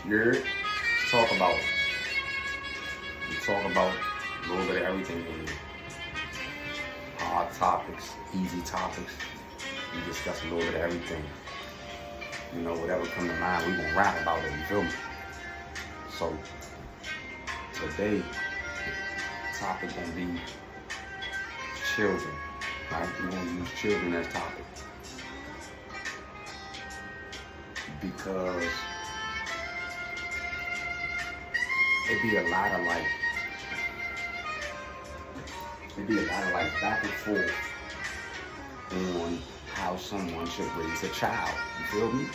You're talk about it. We talk about a little bit of everything in here. Hard topics, easy topics. We discuss a little bit of everything. You know, whatever come to mind, we gonna rap about it, you feel me? So today, the topic gonna be children, right? We're gonna use children as topic. Because it'd be a lot of like back and forth on how someone should raise a child. You feel me?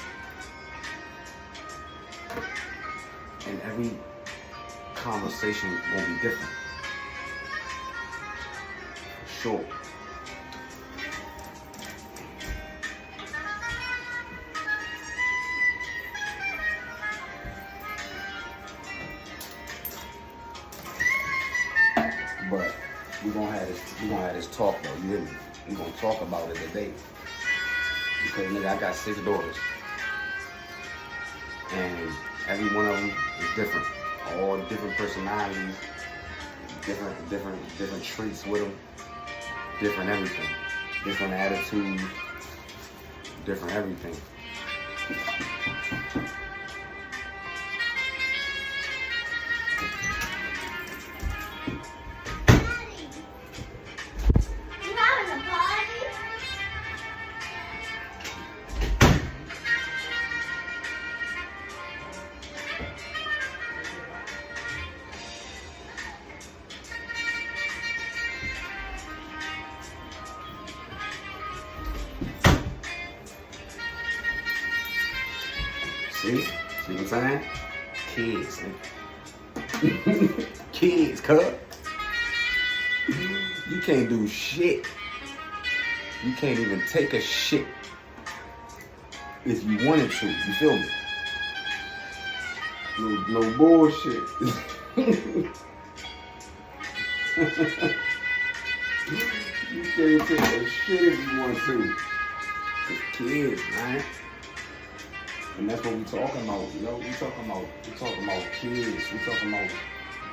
And every conversation will be different. Sure. But we're gonna have this talk though, you hear me? We're gonna talk about it today. Because nigga, I got 6 daughters. And every one of them is different. All different personalities, different traits with them, different everything. Different attitudes, different everything. See what I'm saying? Kids, nigga. Kids, cuz. You can't do shit. You can't even take a shit if you wanted to. You feel me? No bullshit. You can't take a shit if you want to. It's kids, man. And that's what we talking about, you know? We talking about kids. We talking about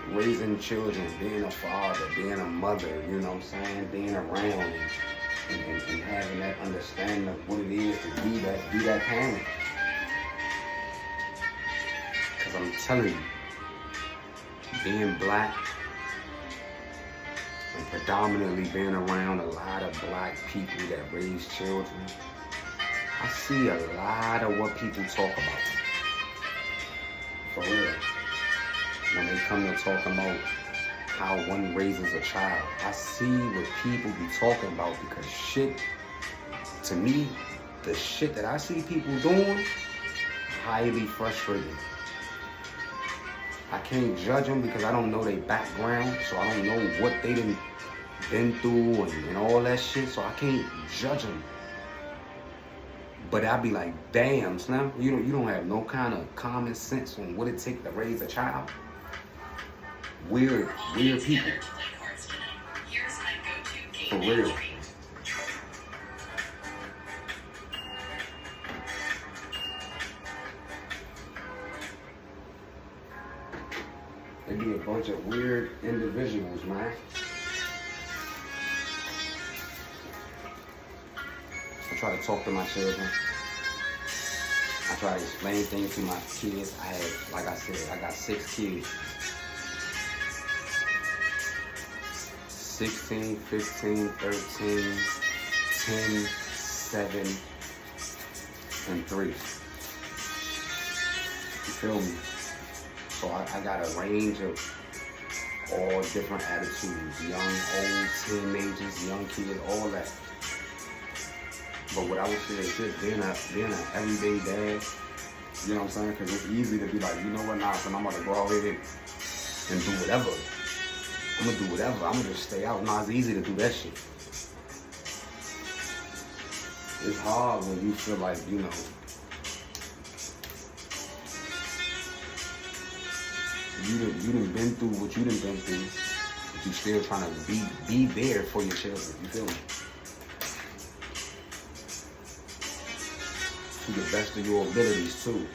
raising children, being a father, being a mother, you know what I'm saying? Being around and having that understanding of what it is to be that parent. Cause I'm telling you, being black and predominantly being around a lot of black people that raise children, I see a lot of what people talk about. For real. When they come to talk about how one raises a child, I see what people be talking about because shit, to me, the shit that I see people doing, highly frustrating. I can't judge them because I don't know their background, so I don't know what they done been through and all that shit, so I can't judge them. But I'd be like, damn, Slim, you don't have no kind of common sense on what it takes to raise a child. Weird people. For real. They be a bunch of weird individuals, man. I try to talk to my children. I try to explain things to my kids. Like I said, I got 6 kids. 16, 15, 13, 10, 7, and 3. You feel me? So I got a range of all different attitudes. Young, old, teenagers, young kids, all that. But what I would say is this, being an everyday dad, you know what I'm saying? Because it's easy to be like, you know what, nah, son, I'm about to go out here and do whatever. I'm going to do whatever. I'm going to just stay out. Nah, it's easy to do that shit. It's hard when you feel like, you know, you done been through what you done been through, but you still trying to be there for your children. You feel me? To the best of your abilities too.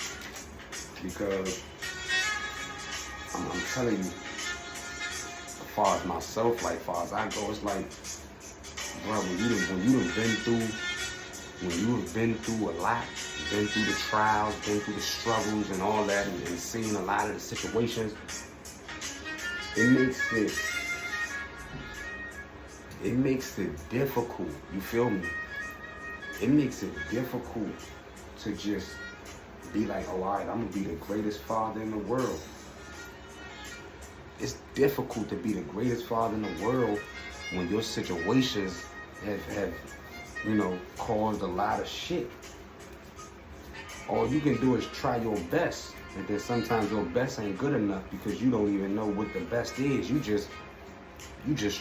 Because I'm telling you, as far as myself, like, as far as I go, it's like, bro, when you've been through a lot, been through the trials, been through the struggles and all that, and seen a lot of the situations, it makes it difficult. You feel me? It makes it difficult to just be like, oh, all right, I'm gonna be the greatest father in the world. It's difficult to be the greatest father in the world when your situations have caused a lot of shit. All you can do is try your best, and then sometimes your best ain't good enough because you don't even know what the best is. You just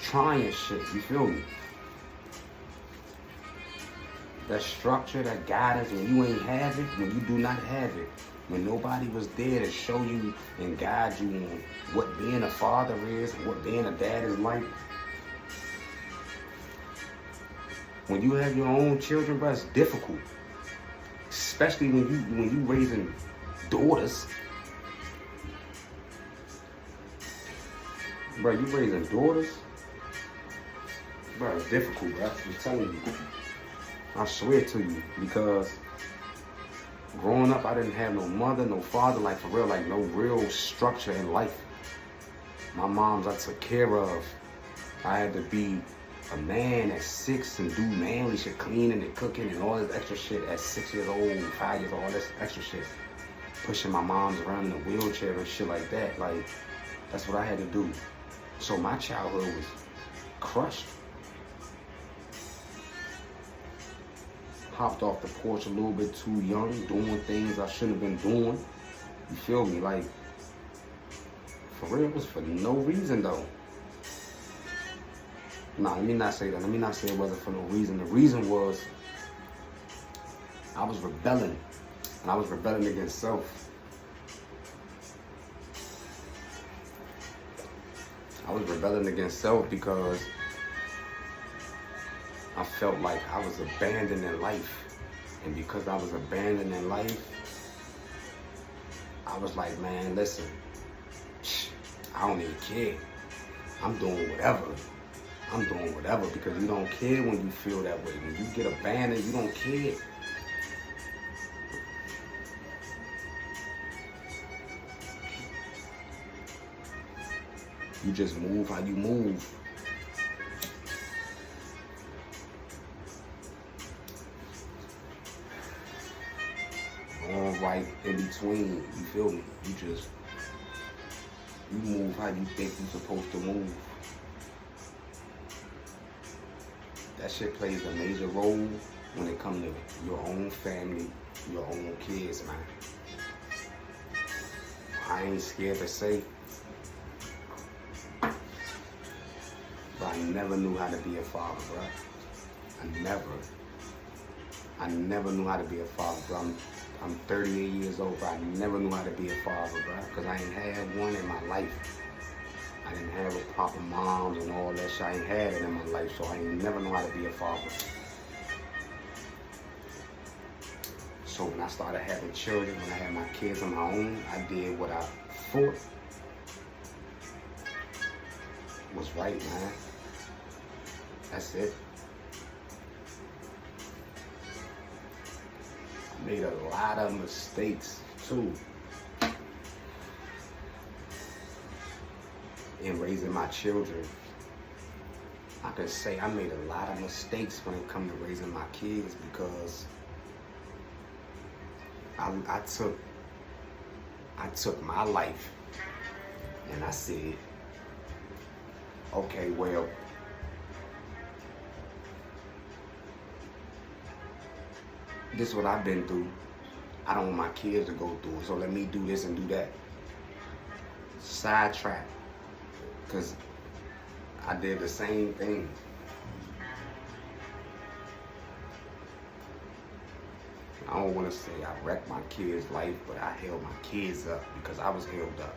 trying shit. You feel me? That structure, that guidance, when you ain't have it, when you do not have it, when nobody was there to show you and guide you on what being a father is and what being a dad is like. When you have your own children, bro, it's difficult. Especially when you raising daughters. Bro, you raising daughters? Bro, it's difficult, bro. I'm telling you. I swear to you, because growing up, I didn't have no mother, no father, like for real, like no real structure in life. My moms I took care of. I had to be a man at 6 and do manly shit, cleaning and cooking and all this extra shit at 6 years old, 5 years old, all this extra shit. Pushing my moms around in a wheelchair and shit like that. Like, that's what I had to do. So my childhood was crushed. Hopped off the porch a little bit too young, doing things I shouldn't have been doing. You feel me? Like, for real, it was for no reason though. Nah, let me not say that. Let me not say it wasn't for no reason. The reason was I was rebelling. And I was rebelling against self. I was rebelling against self because I felt like I was abandoning life. And because I was abandoning life, I was like, man, listen, I don't even care. I'm doing whatever. I'm doing whatever because you don't care when you feel that way. When you get abandoned, you don't care. You just move how you move. All right in between, you feel me? You move how you think you're supposed to move. That shit plays a major role when it comes to your own family, your own kids, man. I ain't scared to say, but I never knew how to be a father, bro. I never knew how to be a father, bro. I'm 38 years old, but I never knew how to be a father, bro, because I ain't had one in my life. I didn't have a proper mom and all that shit. I ain't had it in my life, so I ain't never know how to be a father. So when I started having children, when I had my kids on my own, I did what I thought was right, man. That's it. I made a lot of mistakes, too, in raising my children. I can say I made a lot of mistakes when it comes to raising my kids because I took my life and I said, okay, well, this is what I've been through. I don't want my kids to go through it, so let me do this and do that. Sidetrack. Because I did the same thing. I don't want to say I wrecked my kids' life, but I held my kids up because I was held up.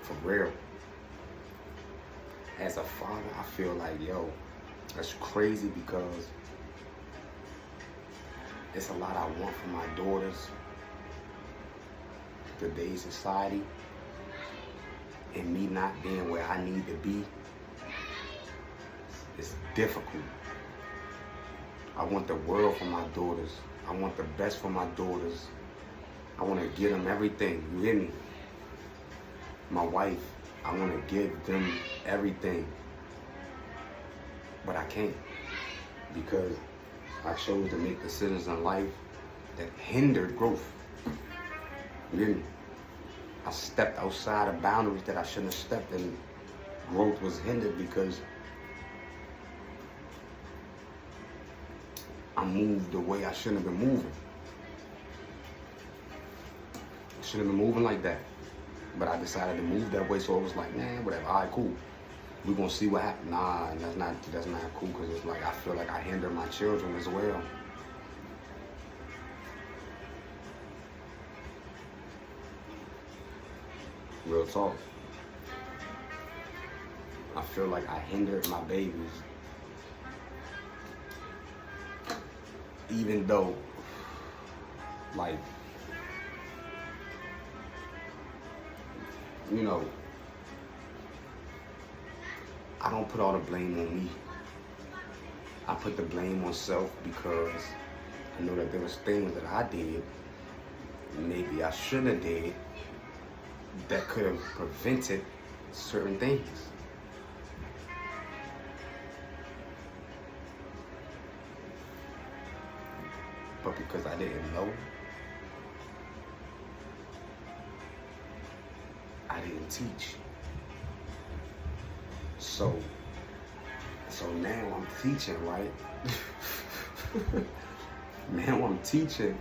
For real. As a father, I feel like, yo, that's crazy because It's a lot I want for my daughters, today's society, and me not being where I need to be. It's difficult. I want the world for my daughters. I want the best for my daughters. I want to give them everything. You hear me? My wife, I want to give them everything. But I can't, because I chose to make decisions in life that hindered growth. You hear me? I stepped outside of boundaries that I shouldn't have stepped, and growth was hindered because I moved the way I shouldn't have been moving. I shouldn't have been moving like that. But I decided to move that way, so it was like, man, whatever, all right, cool. We're gonna see what happens. Nah, that's not cool, because it's like I feel like I hinder my children as well. Real talk. I feel like I hindered my babies. Even though, like, you know, I don't put all the blame on me. I put the blame on self, because I know that there was things that I did, maybe I shouldn't have did, that could have prevented certain things. But because I didn't know, I didn't teach. So now I'm teaching, right? Now I'm teaching,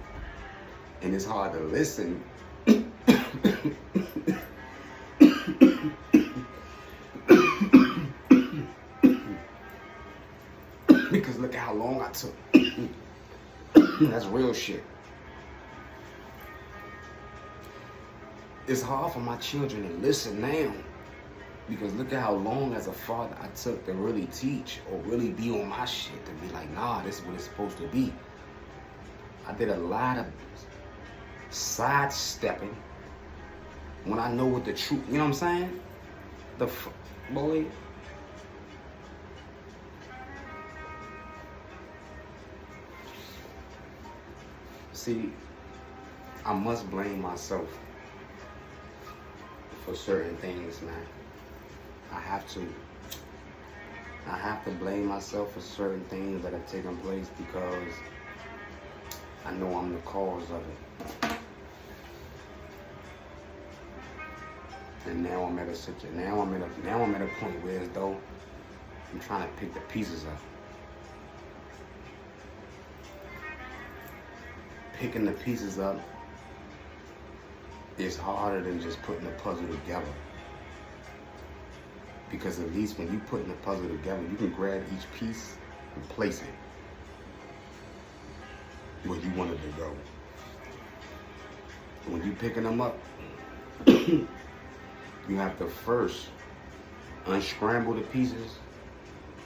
and it's hard to listen. Because look at how long I took. That's real shit. It's hard for my children to listen now, because look at how long as a father I took to really teach or really be on my shit, to be like, nah, this is what it's supposed to be. I did a lot of sidestepping when I know what the truth, you know what I'm saying? Boy. See, I must blame myself for certain things, man. I have to blame myself for certain things that have taken place, because I know I'm the cause of it. And now I'm at a situation. Now I'm at a point where, as though I'm trying to pick the pieces up. Picking the pieces up is harder than just putting the puzzle together. Because at least when you putting the puzzle together, you can grab each piece and place it where you want it to go. When you picking them up, you have to first unscramble the pieces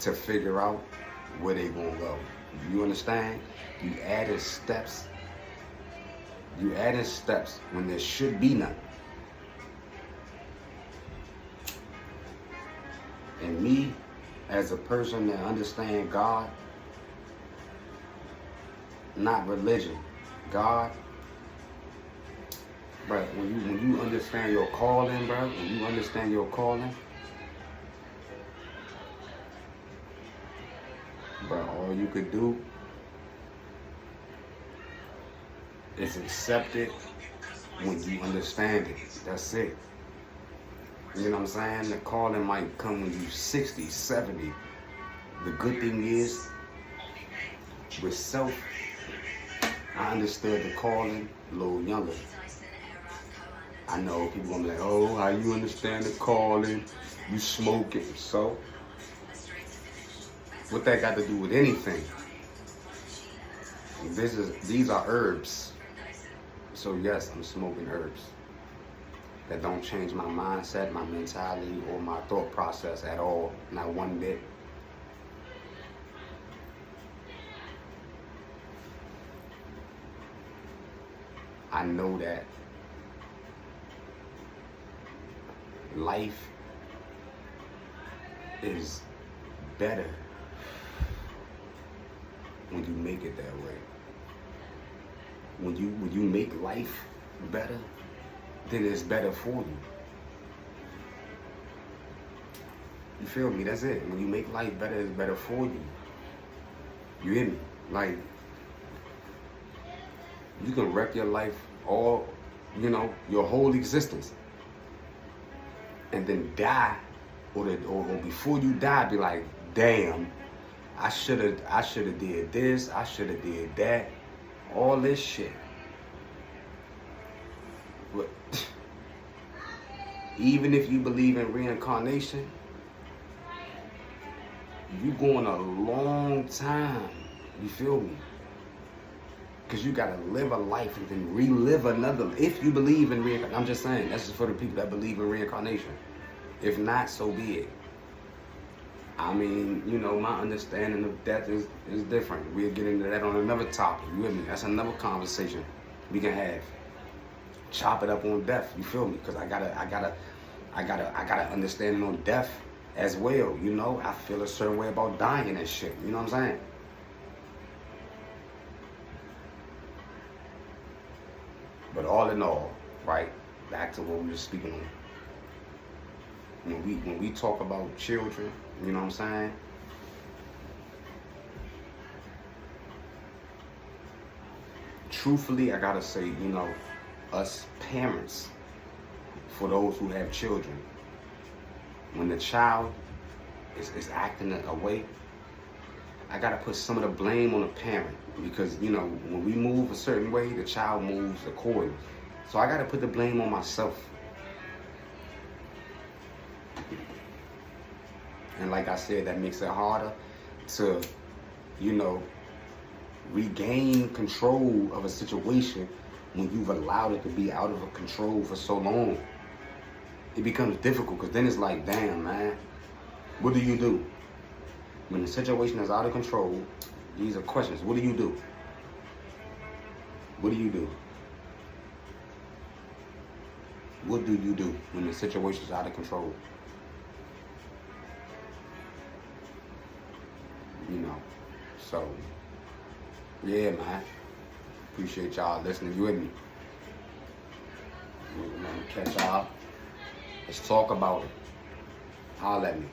to figure out where they gonna go. You understand? You added steps when there should be none. And me, as a person that understands God, not religion, God, bro, when you understand your calling, bro, bro, all you could do is accept it when you understand it. That's it. You know what I'm saying? The calling might come when you're 60, 70. The good thing is, with self, I understood the calling a little younger. I know people gonna be like, oh, how you understand the calling? You smoke it. So, what that got to do with anything? These are herbs. So yes, I'm smoking herbs. That don't change my mindset, my mentality, or my thought process at all, not one bit. I know that life is better when you make it that way. When you make life better, then it's better for you. You feel me? That's it. When you make life better, it's better for you. You hear me? Like, you can wreck your life all, your whole existence, and then die, or before you die, be like, damn, I should have did this, I should have did that, all this shit. But even if you believe in reincarnation, you going a long time. You feel me? Because you gotta live a life and then relive another. If you believe in reincarnation, I'm just saying, that's just for the people that believe in reincarnation. If not, so be it. I mean, my understanding of death is different. We'll get into that on another topic. You with me? That's another conversation we can have. Chop it up on death. You feel me? Because I gotta understanding on death as well. I feel a certain way about dying and shit. You know what I'm saying? But all in all, right, back to what we were speaking on. When we talk about children, you know what I'm saying? Truthfully, I gotta say, us parents, for those who have children, when the child is acting a way, I gotta put some of the blame on the parent, because when we move a certain way, the child moves accordingly. So I gotta put the blame on myself. And like I said, that makes it harder to, regain control of a situation when you've allowed it to be out of control for so long. It becomes difficult, because then it's like, damn, man, what do you do? When the situation is out of control, these are questions. What do you do? What do you do? What do you do when the situation is out of control? So, yeah, man. Appreciate y'all listening. You with me? I'm gonna catch y'all. Let's talk about it. Holla at me.